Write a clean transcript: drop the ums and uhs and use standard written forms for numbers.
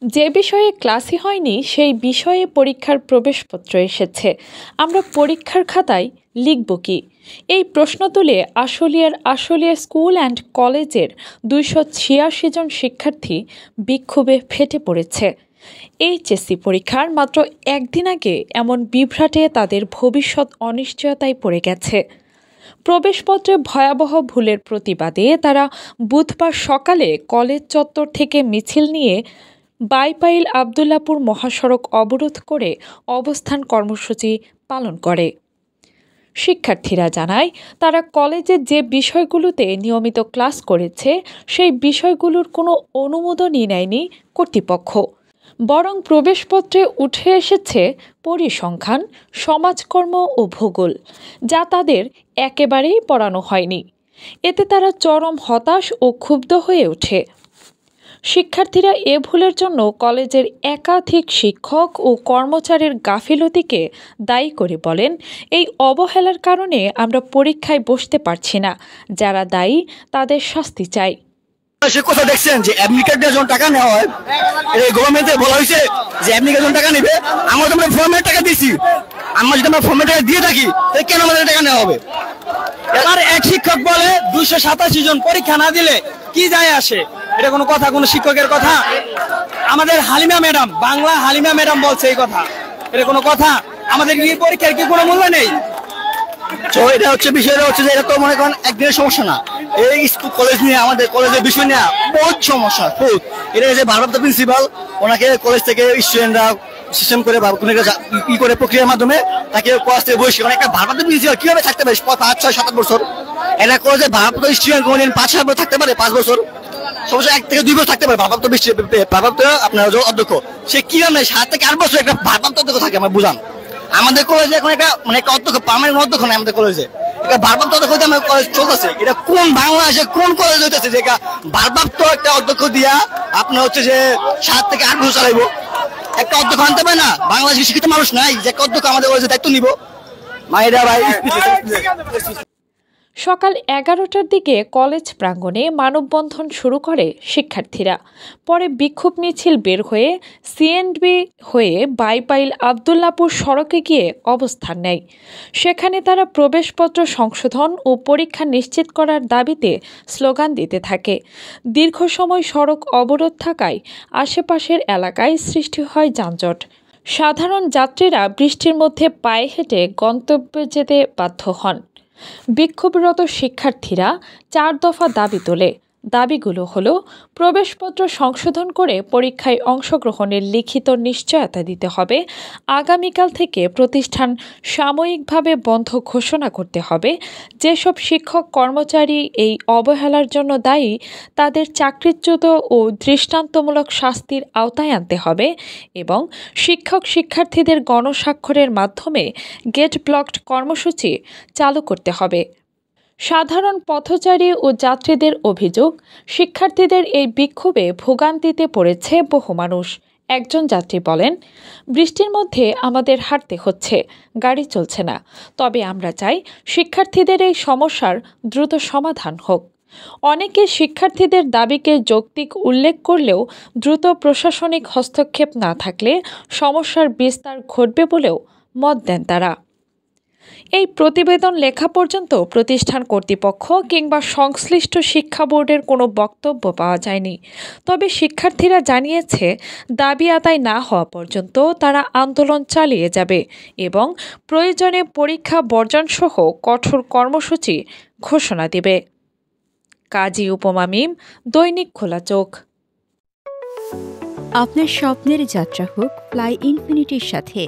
যে বিষয়ে ক্লাসই হয়নি সেই বিষয়ে পরীক্ষার প্রবেশপত্র এসেছে, আমরা পরীক্ষার খাতায় লিখব কি? এই প্রশ্ন তুলে আশুলিয়া স্কুল অ্যান্ড কলেজের 286 জন শিক্ষার্থী বিক্ষোভে ফেটে পড়েছে। এইচএসসি পরীক্ষার মাত্র একদিন আগে এমন বিভ্রাটে তাদের ভবিষ্যৎ অনিশ্চয়তায় পড়ে গেছে। প্রবেশপত্রে ভয়াবহ ভুলের প্রতিবাদে তারা বুধবার সকালে কলেজ চত্বর থেকে মিছিল নিয়ে বাইপাইল আবদুল্লাপুর মহাসড়ক অবরোধ করে অবস্থান কর্মসূচি পালন করে। শিক্ষার্থীরা জানায়, তারা কলেজে যে বিষয়গুলোতে নিয়মিত ক্লাস করেছে সেই বিষয়গুলোর কোনো অনুমোদনই নেয়নি কর্তৃপক্ষ, বরং প্রবেশপত্রে উঠে এসেছে পরিসংখ্যান, সমাজকর্ম ও ভূগোল, যা তাদের একেবারেই পড়ানো হয়নি। এতে তারা চরম হতাশ ও ক্ষুব্ধ হয়ে ওঠে। শিক্ষার্থীরা এ ভুলের জন্য কলেজের একাধিক শিক্ষক ও কর্মচারীর গাফিলতিকে দায়ী করে বলেন, এই অবহেলার কারণে আমরা পরীক্ষায় বসতে পারছি না, যারা দায়ী তাদের শাস্তি চাই। সে কথা দেখছেন যে অ্যাপ্লিকেশন টাকা নেওয়া হয়, এই গভর্নমেন্টে বলা হয়েছে যে অ্যাপ্লিকেশন টাকা নেবে, আমরা তো আমরা ফর্মের টাকা দিছি, আমরা যদি আমরা ফর্মের টাকা দিয়ে থাকি তাহলে কেন আমাদের টাকা নেওয়া হবে? এবার এক শিক্ষক বলে 287 জন পরীক্ষা না দিলে কি যায় আসে? এটা কোনো কথা, কোনো শিক্ষকের কথা? আমাদের হালিমা ম্যাডাম, বাংলা হালিমা ম্যাডাম বলছে এই কথা, এটা কোনো কথা? আমাদের কি পরীক্ষার কি কোনো মূল্য নেই? তো এটা হচ্ছে বিষয়টা হচ্ছে যে এটা তো মনে করেন একদিনের সমস্যা না, এই স্কুল কলেজ নিয়ে আমাদের কলেজের বিষয় নিয়ে বহুত সমস্যা, বহুত। এটা যে ভারপ্রাপ্ত প্রিন্সিপাল, ওনাকে কলেজ থেকে স্টুডেন্টরা সিস্টেম করে ই করে প্রক্রিয়ার মাধ্যমে তাকে কলেজ থেকে বসে, মানে একটা ভারপ্রাপ্ত প্রিন্সিপাল কিভাবে থাকতে পারে 5, 6, 7 বছর? এটা কলেজে ভারপ্রাপ্ত স্টুডেন্ট কোনদিন 5-7 বছর থাকতে পারে? 5 বছর, সমস্যা 1 থেকে 2 বছর থাকতে পারে ভারপ্রাপ্ত আপনার অধ্যক্ষ। সে কিভাবে 7 থেকে 8 বছর একটা ভারপ্রাপ্ত অধ্যক্ষ থাকে? আমরা বুঝান। আমাদের কলেজে এখন একটা মানে একটা অধ্যক্ষ, পার্মানেন্ট অধ্যক্ষ নাই আমাদের কলেজে, এটা ভারপ্রাপ্ত অধ্যক্ষ দিয়ে আমাদের কলেজ চলতেছে। এটা কোন বাংলাদেশে কোন কলেজ হইতেছে যে ভারপ্রাপ্ত একটা অধ্যক্ষ দিয়া আপনার হচ্ছে যে 7 থেকে 8 বছর চালাইবো? একটা অধ্যক্ষ আনতে পারে না? বাংলাদেশের শিক্ষিত মানুষ নাই যে একটা অধ্যক্ষ আমাদের কলেজে দায়িত্ব নিব? মাইরা ভাই। সকাল 11টার দিকে কলেজ প্রাঙ্গণে মানববন্ধন শুরু করে শিক্ষার্থীরা। পরে বিক্ষোভ মিছিল বের হয়ে সিএনবি হয়ে বাইপাইল আবদুল্লাপুর সড়কে গিয়ে অবস্থান নেয়। সেখানে তারা প্রবেশপত্র সংশোধন ও পরীক্ষা নিশ্চিত করার দাবিতে স্লোগান দিতে থাকে। দীর্ঘ সময় সড়ক অবরোধ থাকায় আশেপাশের এলাকায় সৃষ্টি হয় যানজট। সাধারণ যাত্রীরা বৃষ্টির মধ্যে পায়ে হেঁটে গন্তব্যে যেতে বাধ্য হন। বিক্ষোভরত শিক্ষার্থীরা 4 দফা দাবি তোলে। দাবিগুলো হলো, প্রবেশপত্র সংশোধন করে পরীক্ষায় অংশগ্রহণের লিখিত নিশ্চয়তা দিতে হবে, আগামীকাল থেকে প্রতিষ্ঠান সাময়িকভাবে বন্ধ ঘোষণা করতে হবে, যেসব শিক্ষক কর্মচারী এই অবহেলার জন্য দায়ী তাদের চাকরিচ্যুত ও দৃষ্টান্তমূলক শাস্তির আওতায় আনতে হবে এবং শিক্ষার্থীদের গণস্বাক্ষরের মাধ্যমে গেট ব্লকড কর্মসূচি চালু করতে হবে। সাধারণ পথচারী ও যাত্রীদের অভিযোগ, শিক্ষার্থীদের এই বিক্ষোভে ভোগান্তিতে পড়েছে বহু মানুষ। একজন যাত্রী বলেন, বৃষ্টির মধ্যে আমাদের হাঁটতে হচ্ছে, গাড়ি চলছে না। তবে আমরা চাই শিক্ষার্থীদের এই সমস্যার দ্রুত সমাধান হোক। অনেকে শিক্ষার্থীদের দাবিকে যৌক্তিক উল্লেখ করলেও দ্রুত প্রশাসনিক হস্তক্ষেপ না থাকলে সমস্যার বিস্তার ঘটবে বলেও মত দেন তারা। এই প্রতিবেদন লেখা পর্যন্ত প্রতিষ্ঠান কর্তৃপক্ষ কিংবা সংশ্লিষ্ট শিক্ষা বোর্ডের কোনো বক্তব্য পাওয়া যায়নি। তবে শিক্ষার্থীরা জানিয়েছে, দাবি আদায় না হওয়া পর্যন্ত তারা আন্দোলন চালিয়ে যাবে এবং প্রয়োজনে পরীক্ষা বর্জনসহ কঠোর কর্মসূচি ঘোষণা দেবে। কাজী উপমা মিম, দৈনিক খোলা চোখ। আপনার স্বপ্নের যাত্রা হোক ফ্লাই ইনফিনিটির সাথে।